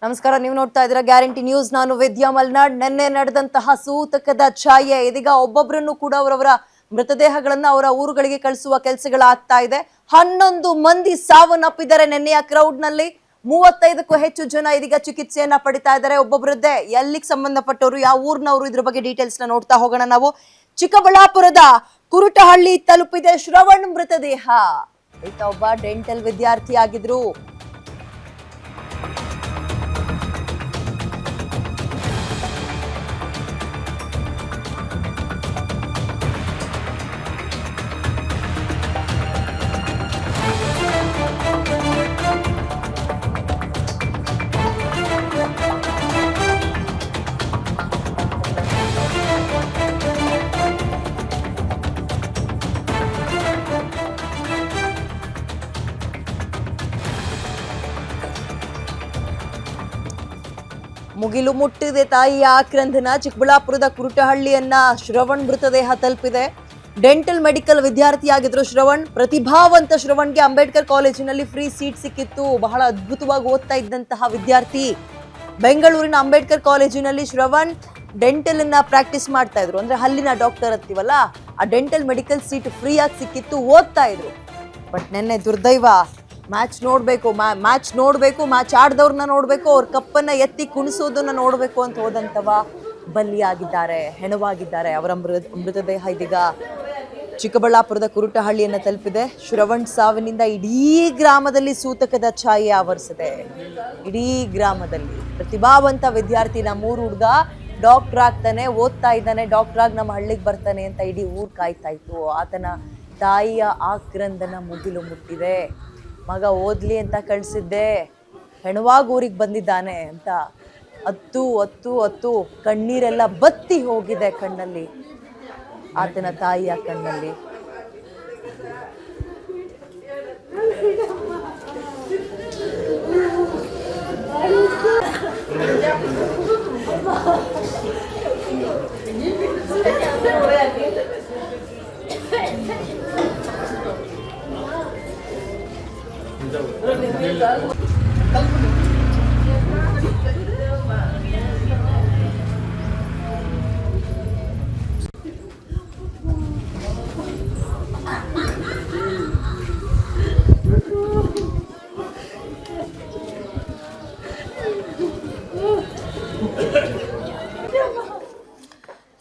ನಮಸ್ಕಾರ, ನೀವು ನೋಡ್ತಾ ಇದ್ದೀರಾ ಗ್ಯಾರಂಟಿ ನ್ಯೂಸ್. ನಾನು ವಿದ್ಯಾ ಮಲ್ನಾಡ್. ನಿನ್ನೆ ನಡೆದಂತಹ ಸೂತಕದ ಛಾಯೆ ಇದೀಗ ಒಬ್ಬೊಬ್ಬರನ್ನು ಕೂಡ ಅವರವರ ಮೃತದೇಹಗಳನ್ನ ಅವರ ಊರುಗಳಿಗೆ ಕಳಿಸುವ ಕೆಲಸಗಳಾಗ್ತಾ ಇದೆ. 11 ಮಂದಿ ಸಾವನ್ನಪ್ಪಿದ್ದಾರೆ ನಿನ್ನೆಯ ಕ್ರೌಡ್ ನಲ್ಲಿ. 35ಕ್ಕೂ ಹೆಚ್ಚು ಜನ ಇದೀಗ ಚಿಕಿತ್ಸೆಯನ್ನ ಪಡಿತಾ ಇದ್ದಾರೆ. ಒಬ್ಬೊಬ್ಬರದ್ದೇ ಎಲ್ಲಿಗೆ ಸಂಬಂಧಪಟ್ಟವರು, ಯಾವ ಊರಿನವರು, ಇದ್ರ ಬಗ್ಗೆ ಡೀಟೇಲ್ಸ್ ನ ನೋಡ್ತಾ ಹೋಗೋಣ ನಾವು. ಚಿಕ್ಕಬಳ್ಳಾಪುರದ ಕುರುಟಹಳ್ಳಿ ತಲುಪಿದೆ ಶ್ರವಣ್ ಮೃತದೇಹ. ಈತ ಒಬ್ಬ ಡೆಂಟಲ್ ವಿದ್ಯಾರ್ಥಿ ಆಗಿದ್ರು. ಮುಗಿಲು ಮುಟ್ಟಿದೆ ತಾಯಿಯ ಆಕ್ರಂದನ. ಚಿಕ್ಕಬಳ್ಳಾಪುರದ ಕುರುಟಹಳ್ಳಿಯನ್ನ ಶ್ರವಣ್ ಮೃತದೇಹ ತಲುಪಿದೆ. ಡೆಂಟಲ್ ಮೆಡಿಕಲ್ ವಿದ್ಯಾರ್ಥಿಯಾಗಿದ್ರು ಶ್ರವಣ್. ಪ್ರತಿಭಾವಂತ ಶ್ರವಣ್ಗೆ ಅಂಬೇಡ್ಕರ್ ಕಾಲೇಜಿನಲ್ಲಿ ಫ್ರೀ ಸೀಟ್ ಸಿಕ್ಕಿತ್ತು. ಬಹಳ ಅದ್ಭುತವಾಗಿ ಓದ್ತಾ ಇದ್ದಂತಹ ವಿದ್ಯಾರ್ಥಿ. ಬೆಂಗಳೂರಿನ ಅಂಬೇಡ್ಕರ್ ಕಾಲೇಜಿನಲ್ಲಿ ಶ್ರವಣ್ ಡೆಂಟಲ್ ಅನ್ನ ಪ್ರಾಕ್ಟೀಸ್ ಮಾಡ್ತಾ ಇದ್ರು. ಅಂದ್ರೆ ಹಲ್ಲಿನ ಡಾಕ್ಟರ್ ಅಂತೀವಲ್ಲ, ಆ ಡೆಂಟಲ್ ಮೆಡಿಕಲ್ ಸೀಟ್ ಫ್ರೀ ಆಗಿ ಸಿಕ್ಕಿತ್ತು, ಓದ್ತಾ ಇದ್ರು. ಬಟ್ ನೆನ್ನೆ ದುರ್ದೈವ, ಮ್ಯಾಚ್ ನೋಡ್ಬೇಕು, ಮ್ಯಾಚ್ ಆಡ್ದವ್ರನ್ನ ನೋಡ್ಬೇಕು, ಅವ್ರ ಕಪ್ಪನ್ನ ಎತ್ತಿ ಕುಣಿಸೋದನ್ನ ನೋಡ್ಬೇಕು ಅಂತ ಹೋದಂತವ ಬಲಿಯಾಗಿದ್ದಾರೆ, ಹೆಣವಾಗಿದ್ದಾರೆ. ಅವರ ಮೃತದೇಹ ಇದೀಗ ಚಿಕ್ಕಬಳ್ಳಾಪುರದ ಕುರುಟಹಳ್ಳಿಯನ್ನ ತಲುಪಿದೆ. ಶ್ರವಣ್ ಸಾವಿನಿಂದ ಇಡೀ ಗ್ರಾಮದಲ್ಲಿ ಸೂತಕದ ಛಾಯೆ ಆವರಿಸಿದೆ. ಇಡೀ ಗ್ರಾಮದಲ್ಲಿ ಪ್ರತಿಭಾವಂತ ವಿದ್ಯಾರ್ಥಿ, ನಮ್ಮೂರು ಹುಡುಗ ಡಾಕ್ಟರ್ ಆಗ್ತಾನೆ, ಓದ್ತಾ ಇದ್ದಾನೆ, ಡಾಕ್ಟರ್ ಆಗಿ ನಮ್ಮ ಹಳ್ಳಿಗೆ ಬರ್ತಾನೆ ಅಂತ ಇಡೀ ಊರ್ ಕಾಯ್ತಾ ಇತ್ತು. ಆತನ ತಾಯಿಯ ಆಕ್ರಂದನ ಮುಗಿಲು ಮುಟ್ಟಿದೆ. ಮಗ ಓದ್ಲಿ ಅಂತ ಕಳಿಸಿದ್ದೆ, ಹೆಣವಾಗಿ ಊರಿಗೆ ಬಂದಿದ್ದಾನೆ ಅಂತ ಅತ್ತು ಕಣ್ಣೀರೆಲ್ಲ ಬತ್ತಿ ಹೋಗಿದೆ ಕಣ್ಣಲ್ಲಿ, ಆತನ ತಾಯಿಯ ಕಣ್ಣಲ್ಲಿ.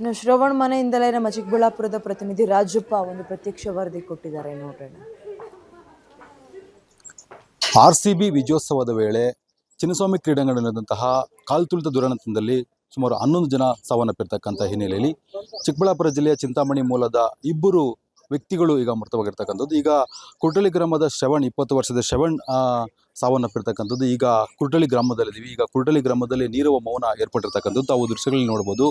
ಇನ್ನು ಶ್ರವಣ್ ಮನೆಯಿಂದಲೇ ನಮ್ಮ ಚಿಕ್ಕಬಳ್ಳಾಪುರದ ಪ್ರತಿನಿಧಿ ರಾಜಪ್ಪ ಒಂದು ಪ್ರತ್ಯಕ್ಷ ವರದಿ ಕೊಟ್ಟಿದ್ದಾರೆ, ನೋಡೋಣ. RCB ವಿಜಯೋತ್ಸವದ ವೇಳೆ ಚಿನ್ನಸ್ವಾಮಿ ಕ್ರೀಡಾಂಗಣದಲ್ಲಿ ನಡೆದಂತಹ ಕಾಲ್ತುಳಿತ ದುರಂತದಲ್ಲಿ ಸುಮಾರು 11 ಜನ ಸಾವನ್ನಪ್ಪಿರ್ತಕ್ಕಂಥ ಹಿನ್ನೆಲೆಯಲ್ಲಿ ಚಿಕ್ಕಬಳ್ಳಾಪುರ ಜಿಲ್ಲೆಯ ಚಿಂತಾಮಣಿ ಮೂಲದ 2 ವ್ಯಕ್ತಿಗಳು ಈಗ ಮೃತವಾಗಿರ್ತಕ್ಕಂಥದ್ದು. ಈಗ ಕುರುಟಳ್ಳಿ ಗ್ರಾಮದ ಶ್ರವಣ್, 20 ವರ್ಷದ ಶ್ರವಣ್ ಸಾವನ್ನಪ್ಪಿರ್ತಕ್ಕಂಥದ್ದು. ಈಗ ಕುರುಟಳ್ಳಿ ಗ್ರಾಮದಲ್ಲಿದ್ದೀವಿ. ಈಗ ಕುರುಟಳ್ಳಿ ಗ್ರಾಮದಲ್ಲಿ ನೀರವ ಮೌನ ಏರ್ಪಟ್ಟಿರ್ತಕ್ಕಂಥದ್ದು ತಾವು ದೃಶ್ಯಗಳಲ್ಲಿ ನೋಡ್ಬೋದು.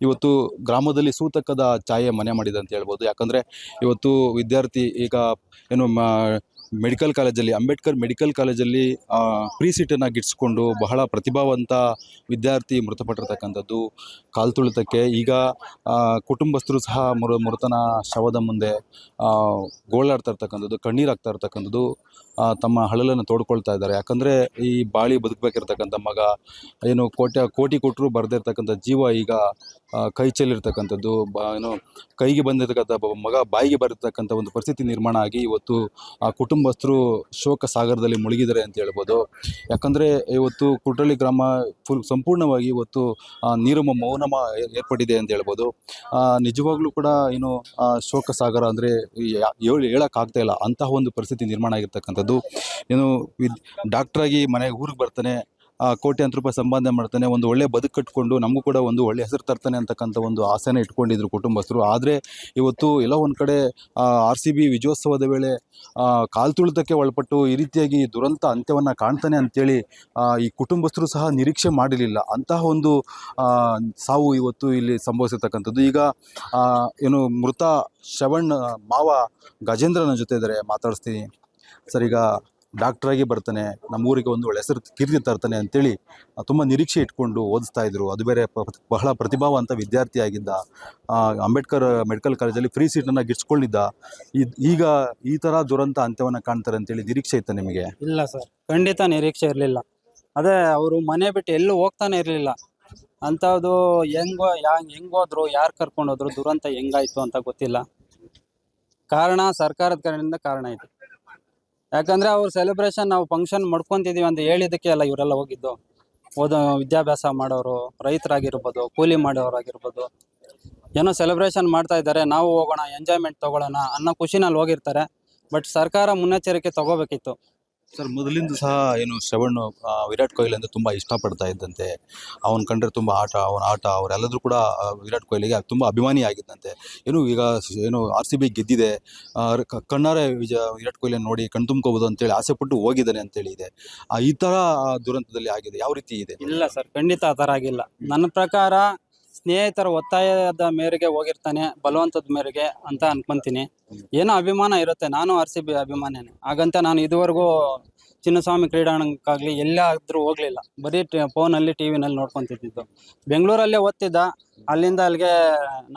ಇವತ್ತು ಗ್ರಾಮದಲ್ಲಿ ಸೂತಕದ ಛಾಯೆ ಮನೆ ಮಾಡಿದೆ ಅಂತ ಹೇಳ್ಬೋದು. ಯಾಕಂದರೆ ಇವತ್ತು ವಿದ್ಯಾರ್ಥಿ ಈಗ ಏನು ಮೆಡಿಕಲ್ ಕಾಲೇಜಲ್ಲಿ, ಅಂಬೇಡ್ಕರ್ ಮೆಡಿಕಲ್ ಕಾಲೇಜಲ್ಲಿ ಫ್ರೀ ಸೀಟನ್ನು ಗಿಟ್ಟಿಸ್ಕೊಂಡು ಬಹಳ ಪ್ರತಿಭಾವಂತ ವಿದ್ಯಾರ್ಥಿ ಮೃತಪಟ್ಟಿರ್ತಕ್ಕಂಥದ್ದು ಕಾಲ್ತುಳಿತಕ್ಕೆ. ಈಗ ಕುಟುಂಬಸ್ಥರು ಸಹ ಮೃತನ ಶವದ ಮುಂದೆ ಗೋಳಾಡ್ತಾ ಇರ್ತಕ್ಕಂಥದ್ದು, ಕಣ್ಣೀರಾಗ್ತಾ ಇರ್ತಕ್ಕಂಥದ್ದು, ತಮ್ಮ ಹಳಲನ್ನು ತೋಡ್ಕೊಳ್ತಾ ಇದ್ದಾರೆ. ಯಾಕಂದರೆ ಈ ಬಾಳಿ ಬದುಕಬೇಕಿರ್ತಕ್ಕಂಥ ಮಗ, ಏನು ಕೋಟಿ ಕೊಟ್ಟರು ಬರೆದಿರ್ತಕ್ಕಂಥ ಜೀವ ಈಗ ಕೈ ಚೆಲ್ಲಿರ್ತಕ್ಕಂಥದ್ದು, ಏನು ಕೈಗೆ ಬಂದಿರ್ತಕ್ಕಂಥ ಮಗ ಬಾಯಿಗೆ ಬರತಕ್ಕಂಥ ಒಂದು ಪರಿಸ್ಥಿತಿ ನಿರ್ಮಾಣ ಆಗಿ ಇವತ್ತು ಆ ಕುಟುಂಬಸ್ಥರು ಶೋಕ ಸಾಗರದಲ್ಲಿ ಮುಳುಗಿದ್ದಾರೆ ಅಂತ ಹೇಳ್ಬೋದು. ಯಾಕಂದರೆ ಇವತ್ತು ಕುರುಟಳ್ಳಿ ಗ್ರಾಮ ಸಂಪೂರ್ಣವಾಗಿ ಇವತ್ತು ನೀರಮ ಮೌನಮ ಏರ್ಪಟ್ಟಿದೆ ಅಂತ ಹೇಳ್ಬೋದು. ನಿಜವಾಗ್ಲೂ ಕೂಡ ಏನು ಶೋಕ ಸಾಗರ ಅಂದರೆ ಹೇಳೋಕ್ಕಾಗ್ತಾ ಇಲ್ಲ, ಅಂತಹ ಒಂದು ಪರಿಸ್ಥಿತಿ ನಿರ್ಮಾಣ ಆಗಿರ್ತಕ್ಕಂಥದ್ದು. ಏನು ಡಾಕ್ಟ್ರಾಗಿ ಮನೆಗೆ ಊರಿಗೆ ಬರ್ತಾನೆ, ಕೋಟ್ಯಾಂತರ ರೂಪಾಯಿ ಸಂಪಾದನೆ ಮಾಡ್ತಾನೆ, ಒಂದು ಒಳ್ಳೆ ಬದುಕು ಕಟ್ಕೊಂಡು ನಮಗೂ ಕೂಡ ಒಂದು ಒಳ್ಳೆ ಹೆಸರು ತರ್ತಾನೆ ಅಂತಕ್ಕಂಥ ಒಂದು ಆಸೆನ ಇಟ್ಕೊಂಡಿದ್ರು ಕುಟುಂಬಸ್ಥರು. ಆದರೆ ಇವತ್ತು ಎಲ್ಲ ಒಂದು ಕಡೆ RCB ವಿಜಯೋತ್ಸವದ ವೇಳೆ ಕಾಲ್ತುಳಿತಕ್ಕೆ ಒಳಪಟ್ಟು ಈ ರೀತಿಯಾಗಿ ದುರಂತ ಅಂತ್ಯವನ್ನು ಕಾಣ್ತಾನೆ ಅಂತೇಳಿ ಈ ಕುಟುಂಬಸ್ಥರು ಸಹ ನಿರೀಕ್ಷೆ ಮಾಡಿರಲಿಲ್ಲ. ಅಂತಹ ಒಂದು ಸಾವು ಇವತ್ತು ಇಲ್ಲಿ ಸಂಭವಿಸಿರ್ತಕ್ಕಂಥದ್ದು. ಈಗ ಏನು ಮೃತ ಶ್ರವಣ್ ಮಾವ ಗಜೇಂದ್ರನ ಜೊತೆ ಇದ್ದಾರೆ, ಮಾತಾಡಿಸ್ತೀನಿ ಸರ್. ಈಗ ಡಾಕ್ಟ್ರಾಗಿ ಬರ್ತಾನೆ, ನಮ್ಮೂರಿಗೆ ಒಂದು ಒಳ್ಳೆ ಹೆಸರು ಕೀರ್ತಿ ತರ್ತಾನೆ ಅಂತೇಳಿ ತುಂಬ ನಿರೀಕ್ಷೆ ಇಟ್ಕೊಂಡು ಓದಿಸ್ತಾ ಇದ್ರು. ಅದು ಬೇರೆ ಬಹಳ ಪ್ರತಿಭಾವಂತ ವಿದ್ಯಾರ್ಥಿ ಆಗಿದ್ದ, ಅಂಬೇಡ್ಕರ್ ಮೆಡಿಕಲ್ ಕಾಲೇಜಲ್ಲಿ ಫ್ರೀ ಸೀಟನ್ನು ಗಿಟ್ಸ್ಕೊಂಡಿದ್ದ. ಈಗ ಈ ಥರ ದುರಂತ ಅಂತ್ಯವನ್ನು ಕಾಣ್ತಾರೆ ಅಂತೇಳಿ ನಿರೀಕ್ಷೆ ಇತ್ತು ನಿಮಗೆ? ಇಲ್ಲ ಸರ್, ಖಂಡಿತ ನಿರೀಕ್ಷೆ ಇರಲಿಲ್ಲ. ಅದೇ ಅವರು ಮನೆ ಬಿಟ್ಟು ಎಲ್ಲೂ ಹೋಗ್ತಾನೆ ಇರಲಿಲ್ಲ. ಅಂಥದ್ದು ಹೆಂಗ್ ಹೋದ್ರು, ಯಾರು ಕರ್ಕೊಂಡು ಹೋದ್ರು, ದುರಂತ ಹೆಂಗಾಯ್ತು ಅಂತ ಗೊತ್ತಿಲ್ಲ. ಕಾರಣ ಸರ್ಕಾರದ ಕಡೆಯಿಂದ ಕಾರಣ ಇದೆ. ಯಾಕಂದ್ರೆ ಅವ್ರು ಸೆಲೆಬ್ರೇಷನ್ ನಾವು ಫಂಕ್ಷನ್ ಮಾಡ್ಕೊಂತಿದೀವಿ ಅಂತ ಹೇಳಿದಕ್ಕೆ ಅಲ್ಲ ಇವರೆಲ್ಲ ಹೋಗಿದ್ದು. ವಿದ್ಯಾಭ್ಯಾಸ ಮಾಡೋರು, ರೈತರಾಗಿರ್ಬೋದು, ಕೂಲಿ ಮಾಡೋರಾಗಿರ್ಬೋದು, ಏನೋ ಸೆಲೆಬ್ರೇಷನ್ ಮಾಡ್ತಾ ಇದ್ದಾರೆ, ನಾವು ಹೋಗೋಣ, ಎಂಜಾಯ್ಮೆಂಟ್ ತಗೊಳ್ಳೋಣ ಅನ್ನೋ ಖುಷಿನಲ್ಲಿ ಹೋಗಿರ್ತಾರೆ. ಬಟ್ ಸರ್ಕಾರ ಮುನ್ನೆಚ್ಚರಿಕೆ ತಗೋಬೇಕಿತ್ತು. ಸರ್, ಮೊದಲಿಂದ ಸಹ ಏನು ಶ್ರವಣ್ ವಿರಾಟ್ ಕೊಹ್ಲಿ ಅಂದ್ರೆ ತುಂಬ ಇಷ್ಟಪಡ್ತಾ ಇದ್ದಂತೆ. ಅವನ ಕಂಡ್ರೆ ತುಂಬ ಅವನ ಆಟ ಅವರೆಲ್ಲರೂ ಕೂಡ ವಿರಾಟ್ ಕೊಹ್ಲಿಗೆ ತುಂಬ ಅಭಿಮಾನಿ ಆಗಿದ್ದಂತೆ. ಈಗ ಏನು RCB ಗೆದ್ದಿದೆ, ಕಣ್ಣಾರೆ ವಿರಾಟ್ ಕೊಹ್ಲಿಯನ್ನು ನೋಡಿ ಕಣ್ತುಂಬ್ಕೋಬೋದು ಅಂತೇಳಿ ಆಸೆ ಪಟ್ಟು ಹೋಗಿದ್ದಾನೆ ಅಂತೇಳಿ ಇದೆ. ಈ ಥರ ದುರಂತದಲ್ಲಿ ಆಗಿದೆ, ಯಾವ ರೀತಿ ಇದೆ? ಇಲ್ಲ ಸರ್, ಖಂಡಿತ ಆ ಥರ ಆಗಿಲ್ಲ. ನನ್ನ ಪ್ರಕಾರ ಸ್ನೇಹಿತರ ಒತ್ತಾಯದ ಮೇರೆಗೆ ಹೋಗಿರ್ತಾನೆ, ಬಲವಂತದ ಮೇರೆಗೆ ಅಂತ ಅನ್ಕೊಂತೀನಿ. ಏನೋ ಅಭಿಮಾನ ಇರುತ್ತೆ. ನಾನು RCB ಅಭಿಮಾನಿನೇ. ಹಾಗಂತ ನಾನು ಇದುವರೆಗೂ ಚಿನ್ನಸ್ವಾಮಿ ಕ್ರೀಡಾಂಗಣಕ್ಕಾಗಲಿ ಎಲ್ಲಾದ್ರೂ ಹೋಗ್ಲಿಲ್ಲ. ಬರೀ ಫೋನಲ್ಲಿ ಟಿವಿನಲ್ಲಿ ನೋಡ್ಕೊಂತಿದ್ದು. ಬೆಂಗಳೂರಲ್ಲೇ ಓದ್ತಿದ್ದ, ಅಲ್ಲಿಂದ ಅಲ್ಲಿಗೆ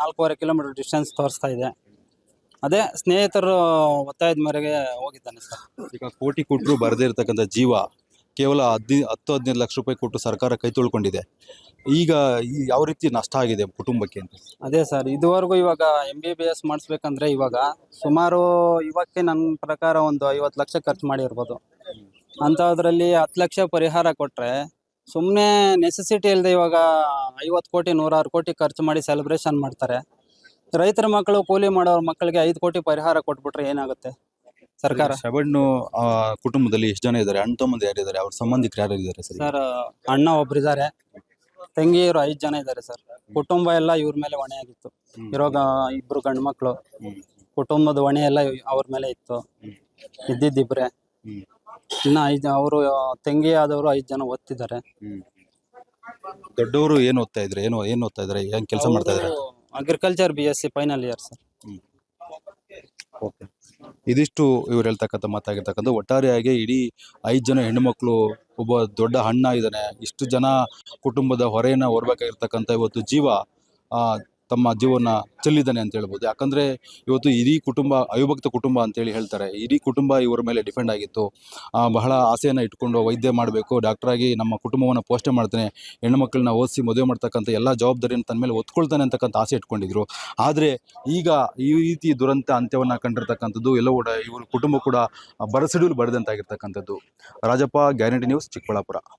4.5 ಕಿಲೋಮೀಟರ್ ಡಿಸ್ಟೆನ್ಸ್ ತೋರಿಸ್ತಾ ಇದೆ. ಅದೇ ಸ್ನೇಹಿತರು ಒತ್ತಾಯದ ಮೇರೆಗೆ ಹೋಗಿದ್ದಾನೆ ಸರ್. ಈಗ ಕೋಟಿ ಕೊಟ್ಟರು ಬರದೇ ಇರತಕ್ಕಂಥ ಜೀವ ಕೇವಲ 10-15 ಲಕ್ಷ ರೂಪಾಯಿ ಕೊಟ್ಟು ಸರ್ಕಾರ ಕೈ ತೊಳ್ಕೊಂಡಿದೆ. ಈಗ ಯಾವ ರೀತಿ ನಷ್ಟ ಆಗಿದೆ ಕುಟುಂಬಕ್ಕೆ ಅಂತ? ಅದೇ ಸರ್, ಇದುವರೆಗೂ ಇವಾಗ MBBS ಮಾಡಿಸ್ಬೇಕಂದ್ರೆ ಇವಾಗ ಸುಮಾರು ಇವಕ್ಕೆ ನನ್ನ ಪ್ರಕಾರ ಒಂದು 50 ಲಕ್ಷ ಖರ್ಚು ಮಾಡಿರ್ಬೋದು. ಅಂಥದ್ರಲ್ಲಿ 10 ಲಕ್ಷ ಪರಿಹಾರ ಕೊಟ್ಟರೆ ಸುಮ್ಮನೆ ನೆಸೆಸಿಟಿ ಇಲ್ಲದೆ ಇವಾಗ 50 ಕೋಟಿ 106 ಕೋಟಿ ಖರ್ಚು ಮಾಡಿ ಸೆಲೆಬ್ರೇಷನ್ ಮಾಡ್ತಾರೆ. ರೈತರ ಮಕ್ಕಳು, ಕೂಲಿ ಮಾಡೋರ ಮಕ್ಕಳಿಗೆ 5 ಕೋಟಿ ಪರಿಹಾರ ಕೊಟ್ಬಿಟ್ರೆ ಏನಾಗುತ್ತೆ ಸರ್ಕಾರ? ಶ್ರವಣ್ ಕುಟುಂಬದಲ್ಲಿ ಎಷ್ಟು ಜನ ಇದ್ದಾರೆ? ಅಣ್ಣ ತಮ್ಮಂದು ಯಾರಿದ್ದಾರೆ? ಅವ್ರ ಸಂಬಂಧಿಕರು ಯಾರು ಇದ್ದಾರೆ ಸರ್? ಸರ್, ಅಣ್ಣ ಒಬ್ರಿದ್ದಾರೆ, ತಂಗಿಯರು 5 ಜನ ಇದ್ದಾರೆ ಸರ್. ಕುಟುಂಬ ಎಲ್ಲ ಇವ್ರ ಮೇಲೆ ಹೊಣೆ ಆಗಿತ್ತು. ಇರೋಗ 2 ಗಂಡು ಮಕ್ಕಳು, ಕುಟುಂಬದ ಹೊಣೆ ಎಲ್ಲ ಅವ್ರ ಮೇಲೆ ಇತ್ತು. ಇದ್ದಿದ್ದಿಬ್ರೆ. ಇನ್ನ 5 ಅವರು ತಂಗಿ ಆದವರು 5 ಜನ ಓದ್ತಿದ್ದಾರೆ. ದೊಡ್ಡವರು ಏನು ಓದ್ತಾ ಇದ್ರೆ? ಏನು ಓದ್ತಾ ಇದ್ದಾರೆ? ಏನ್ ಕೆಲಸ ಮಾಡ್ತಾ ಇದ್ದಾರೆ? Agriculture BSc final year sir. Okay, ಇದಿಷ್ಟು ಇವ್ರು ಹೇಳ್ತಕ್ಕಂಥ ಮಾತಾಗಿರ್ತಕ್ಕಂಥ. ಒಟ್ಟಾರೆಯಾಗಿ ಇಡೀ 5 ಜನ ಹೆಣ್ಣುಮಕ್ಳು, ಒಬ್ಬ ದೊಡ್ಡ ಅಣ್ಣ ಇದ್ದಾನೆ, ಇಷ್ಟು ಜನ ಕುಟುಂಬದ ಹೊರೆಯನ್ನು ಹೊರಬೇಕಾಗಿರ್ತಕ್ಕಂಥ ಇವತ್ತು ಜೀವ ತಮ್ಮ ಜೀವನ ಚೆಲ್ಲಿದ್ದಾನೆ ಅಂತ ಹೇಳ್ಬೋದು. ಯಾಕಂದರೆ ಇವತ್ತು ಇಡೀ ಕುಟುಂಬ ಅವಿಭಕ್ತ ಕುಟುಂಬ ಅಂತೇಳಿ ಹೇಳ್ತಾರೆ. ಇಡೀ ಕುಟುಂಬ ಇವರ ಮೇಲೆ ಡಿಪೆಂಡ್ ಆಗಿತ್ತು. ಬಹಳ ಆಸೆಯನ್ನು ಇಟ್ಕೊಂಡು ವೈದ್ಯ ಮಾಡಬೇಕು, ಡಾಕ್ಟ್ರಾಗಿ ನಮ್ಮ ಕುಟುಂಬವನ್ನು ಪೋಷಣೆ ಮಾಡ್ತಾನೆ, ಹೆಣ್ಣುಮಕ್ಕಳನ್ನ ಓದಿಸಿ ಮದುವೆ ಮಾಡ್ತಕ್ಕಂಥ ಎಲ್ಲ ಜವಾಬ್ದಾರಿಯನ್ನು ತನ್ನ ಮೇಲೆ ಹೊತ್ಕೊಳ್ತಾನೆ ಅಂತಕ್ಕಂಥ ಆಸೆ ಇಟ್ಕೊಂಡಿದ್ರು. ಆದರೆ ಈಗ ಈ ರೀತಿ ದುರಂತ ಅಂತ್ಯವನ್ನು ಕಂಡಿರ್ತಕ್ಕಂಥದ್ದು ಎಲ್ಲವೂ ಕೂಡ ಇವ್ರ ಕುಟುಂಬ ಕೂಡ ಬರಸಿಡಿಲು ಬರೆದಂತಾಗಿರ್ತಕ್ಕಂಥದ್ದು. Rajappa, guarantee news, Chikkaballapur.